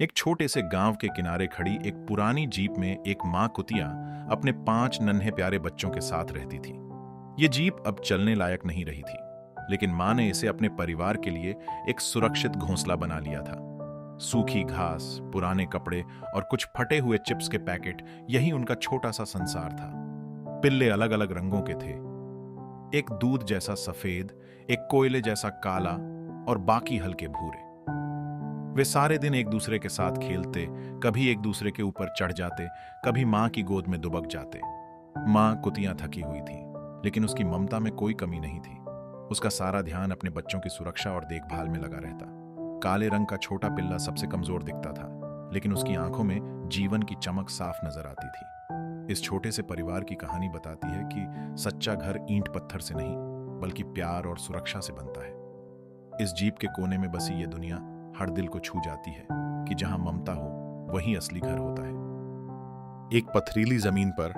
एक छोटे से गांव के किनारे खड़ी एक पुरानी जीप में एक माँ कुतिया अपने 5 नन्हे प्यारे बच्चों के साथ रहती थी। ये जीप अब चलने लायक नहीं रही थी, लेकिन माँ ने इसे अपने परिवार के लिए एक सुरक्षित घोंसला बना लिया था। सूखी घास, पुराने कपड़े और कुछ फटे हुए चिप्स के पैकेट, यही उनका छोटा सा संसार था। पिल्ले अलग अलग रंगों के थे, एक दूध जैसा सफेद, एक कोयले जैसा काला और बाकी हल्के भूरे। वे सारे दिन एक दूसरे के साथ खेलते, कभी एक दूसरे के ऊपर चढ़ जाते, कभी माँ की गोद में दुबक जाते। माँ कुतिया थकी हुई थी, लेकिन उसकी ममता में कोई कमी नहीं थी। उसका सारा ध्यान अपने बच्चों की सुरक्षा और देखभाल में लगा रहता। काले रंग का छोटा पिल्ला सबसे कमजोर दिखता था, लेकिन उसकी आंखों में जीवन की चमक साफ नजर आती थी। इस छोटे से परिवार की कहानी बताती है कि सच्चा घर ईंट पत्थर से नहीं, बल्कि प्यार और सुरक्षा से बनता है। इस जीप के कोने में बसी ये दुनिया हर दिल को छू जाती है कि जहां ममता हो, वहीं असली घर होता है। एक पथरीली जमीन पर,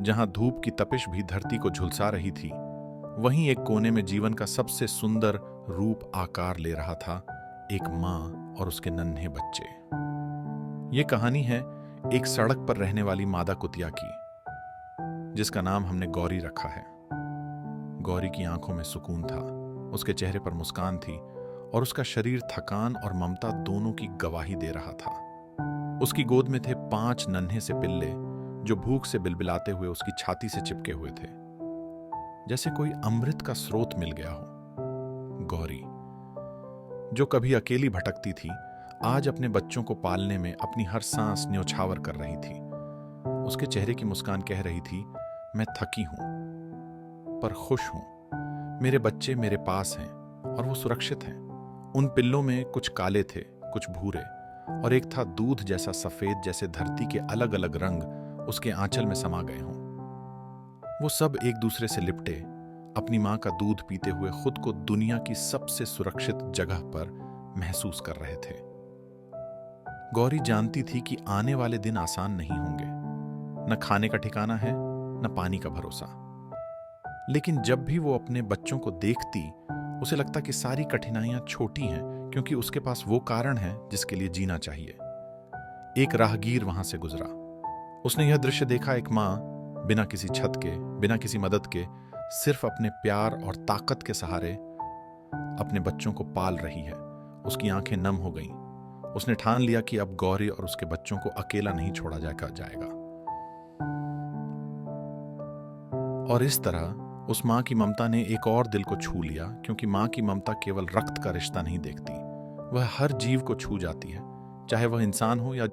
जहां धूप की तपिश भी धरती को झुलसा रही थी, वहीं एक कोने में जीवन का सबसे सुंदर रूप आकार ले रहा था, एक माँ और उसके नन्हे बच्चे। ये कहानी है एक सड़क पर रहने वाली मादा कुतिया की, जिसका नाम हमने गौरी रखा है। गौरी की आंखों में सुकून था, उसके चेहरे पर मुस्कान थी और उसका शरीर थकान और ममता दोनों की गवाही दे रहा था। उसकी गोद में थे 5 नन्हे से पिल्ले, जो भूख से बिलबिलाते हुए उसकी छाती से चिपके हुए थे, जैसे कोई अमृत का स्रोत मिल गया हो। गौरी, जो कभी अकेली भटकती थी, आज अपने बच्चों को पालने में अपनी हर सांस न्योछावर कर रही थी। उसके चेहरे की मुस्कान कह रही थी, मैं थकी हूं पर खुश हूं। मेरे बच्चे मेरे पास हैं और वो सुरक्षित हैं। उन पिल्लों में कुछ काले थे, कुछ भूरे, और एक था दूध जैसा सफेद, जैसे धरती के अलग अलग रंग उसके आंचल में समा गए हों। वो सब एक दूसरे से लिपटे, अपनी मां का दूध पीते हुए खुद को दुनिया की सबसे सुरक्षित जगह पर महसूस कर रहे थे। गौरी जानती थी कि आने वाले दिन आसान नहीं होंगे। न खाने का ठिकाना है, न पानी का भरोसा। लेकिन जब भी वो अपने बच्चों को देखती, उसे लगता कि सारी कठिनाइयां छोटी हैं, क्योंकि उसके पास वो कारण है जिसके लिए जीना चाहिए। एक राहगीर वहां से गुजरा। उसने यह दृश्य देखा, एक मां बिना किसी छत के, बिना किसी मदद के, सिर्फ अपने प्यार और ताकत के सहारे अपने बच्चों को पाल रही है। उसकी आंखें नम हो गईं। उसने ठान लिया कि अब गौरी और उसके बच्चों को अकेला नहीं छोड़ा जाएगा। और इस तरह उस मां की ममता ने एक और दिल को छू लिया, क्योंकि मां की ममता केवल रक्त का रिश्ता नहीं देखती, वह हर जीव को छू जाती है, चाहे वह इंसान हो या।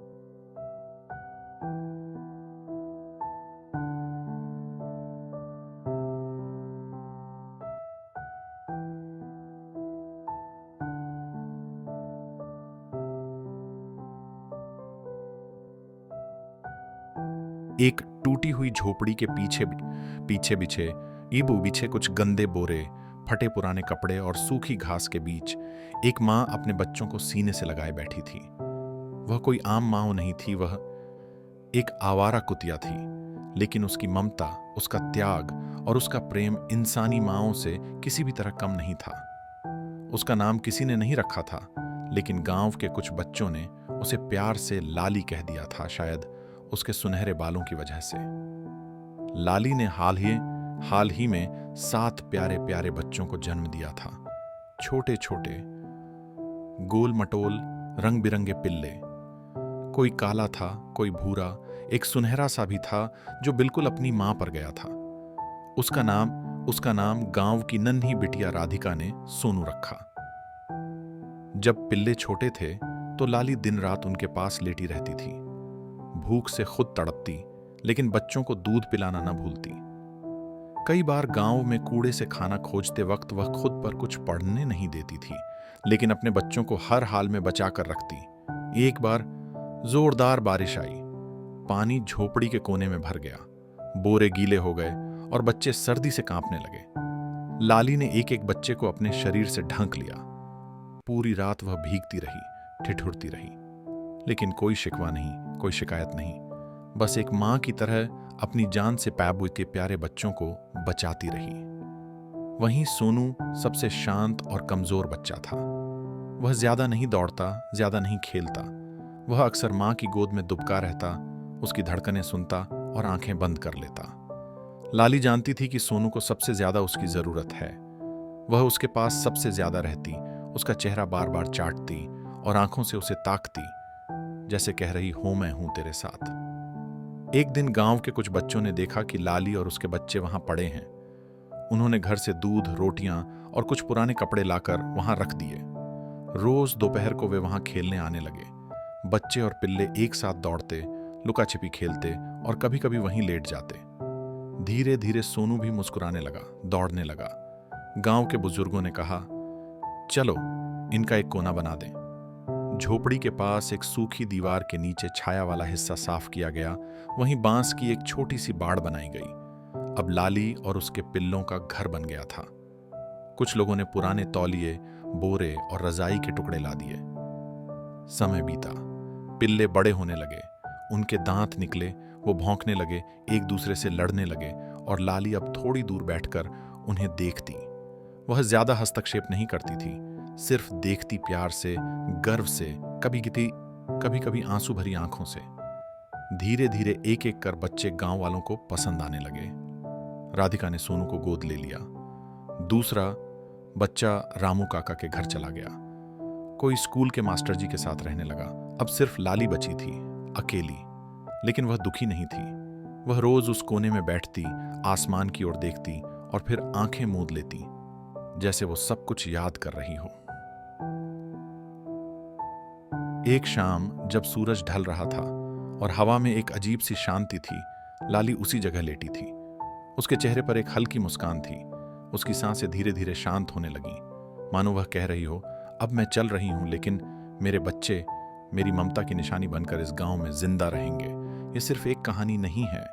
एक टूटी हुई झोपड़ी के पीछे पीछे बिछे ईबू बिछे कुछ गंदे बोरे, फटे पुराने कपड़े और सूखी घास के बीच एक मां अपने बच्चों को सीने से लगाए बैठी थी। वह कोई आम मां नहीं थी, वह एक आवारा कुतिया थी, लेकिन उसकी ममता, उसका त्याग और उसका प्रेम इंसानी मांओं से किसी भी तरह कम नहीं था। उसका नाम किसी ने नहीं रखा था, लेकिन गांव के कुछ बच्चों ने उसे प्यार से लाली कह दिया था, शायद उसके सुनहरे बालों की वजह से। लाली ने हाल ही में 7 प्यारे प्यारे बच्चों को जन्म दिया था। छोटे छोटे, गोल मटोल, रंग बिरंगे पिल्ले। कोई काला था, कोई भूरा, एक सुनहरा सा भी था जो बिल्कुल अपनी मां पर गया था। उसका नाम गांव की नन्ही बिटिया राधिका ने सोनू रखा। जब पिल्ले छोटे थे तो लाली दिन रात उनके पास लेटी रहती थी। भूख से खुद तड़पती, लेकिन बच्चों को दूध पिलाना न भूलती। कई बार गांव में कूड़े से खाना खोजते वक्त वह खुद पर कुछ पढ़ने नहीं देती थी, लेकिन अपने बच्चों को हर हाल में बचा कर रखती। एक बार जोरदार बारिश आई, पानी झोपड़ी के कोने में भर गया, बोरे गीले हो गए और बच्चे सर्दी से कांपने लगे। लाली ने एक एक बच्चे को अपने शरीर से ढक लिया। पूरी रात वह भीगती रही, ठिठुरती रही, लेकिन कोई शिकवा नहीं, कोई शिकायत नहीं। बस एक मां की तरह अपनी जान से पैबू के प्यारे बच्चों को बचाती रही। वहीं सोनू सबसे शांत और कमजोर बच्चा था। वह ज्यादा नहीं दौड़ता, ज्यादा नहीं खेलता, वह अक्सर माँ की गोद में दुबका रहता, उसकी धड़कनें सुनता और आंखें बंद कर लेता। लाली जानती थी कि सोनू को सबसे ज्यादा उसकी जरूरत है। वह उसके पास सबसे ज्यादा रहती, उसका चेहरा बार बार चाटती और आंखों से उसे ताकती, जैसे कह रही हो मैं हूं तेरे साथ। एक दिन गांव के कुछ बच्चों ने देखा कि लाली और उसके बच्चे वहां पड़े हैं। उन्होंने घर से दूध, रोटियां और कुछ पुराने कपड़े लाकर वहां रख दिए। रोज दोपहर को वे वहां खेलने आने लगे। बच्चे और पिल्ले एक साथ दौड़ते, लुका छिपी खेलते और कभी कभी वहीं लेट जाते। धीरे धीरे सोनू भी मुस्कुराने लगा, दौड़ने लगा। गांव के बुजुर्गों ने कहा, चलो इनका एक कोना बना दें। झोपड़ी के पास एक सूखी दीवार के नीचे छाया वाला हिस्सा साफ किया गया। वहीं बांस की एक छोटी सी बाड़ बनाई गई। अब लाली और उसके पिल्लों का घर बन गया था। कुछ लोगों ने पुराने तौलिए, बोरे और रजाई के टुकड़े ला दिए। समय बीता, पिल्ले बड़े होने लगे, उनके दांत निकले, वो भौंकने लगे, एक दूसरे से लड़ने लगे और लाली अब थोड़ी दूर बैठकर उन्हें देखती। वह ज्यादा हस्तक्षेप नहीं करती थी, सिर्फ देखती प्यार से, गर्व से, कभी कभी आंसू भरी आंखों से। धीरे धीरे एक एक कर बच्चे गांव वालों को पसंद आने लगे। राधिका ने सोनू को गोद ले लिया। दूसरा बच्चा रामू काका के घर चला गया। कोई स्कूल के मास्टर जी के साथ रहने लगा। अब सिर्फ लाली बची थी, अकेली। लेकिन वह दुखी नहीं थी। वह रोज उस कोने में बैठती, आसमान की ओर देखती और फिर आंखें मूंद लेती, जैसे वो सब कुछ याद कर रही हो। एक शाम जब सूरज ढल रहा था और हवा में एक अजीब सी शांति थी, लाली उसी जगह लेटी थी। उसके चेहरे पर एक हल्की मुस्कान थी। उसकी सांसें धीरे धीरे शांत होने लगीं, मानो वह कह रही हो, अब मैं चल रही हूं, लेकिन मेरे बच्चे मेरी ममता की निशानी बनकर इस गांव में जिंदा रहेंगे। ये सिर्फ एक कहानी नहीं है,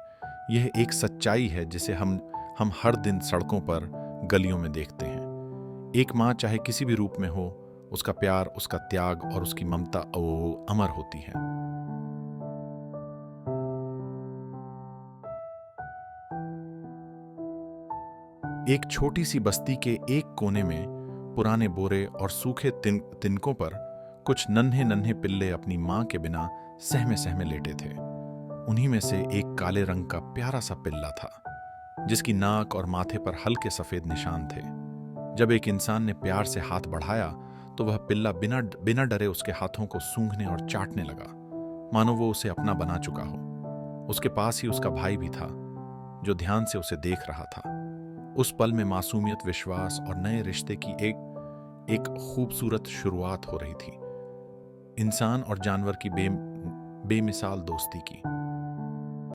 यह एक सच्चाई है जिसे हम हर दिन सड़कों पर, गलियों में देखते हैं। एक माँ चाहे किसी भी रूप में हो, उसका प्यार, उसका त्याग और उसकी ममता अमर होती है। एक छोटी सी बस्ती के एक कोने में पुराने बोरे और सूखे तिनकों पर कुछ नन्हे नन्हे पिल्ले अपनी मां के बिना सहमे सहमे लेटे थे। उन्हीं में से एक काले रंग का प्यारा सा पिल्ला था, जिसकी नाक और माथे पर हल्के सफेद निशान थे। जब एक इंसान ने प्यार से हाथ बढ़ाया तो वह पिल्ला बिना डरे उसके हाथों को सूंघने और चाटने लगा, मानो वो उसे अपना बना चुका हो। उसके पास ही उसका भाई भी था, जो ध्यान से उसे देख रहा था। उस पल में मासूमियत, विश्वास और नए रिश्ते की एक खूबसूरत शुरुआत हो रही थी। इंसान और जानवर की बेमिसाल दोस्ती की।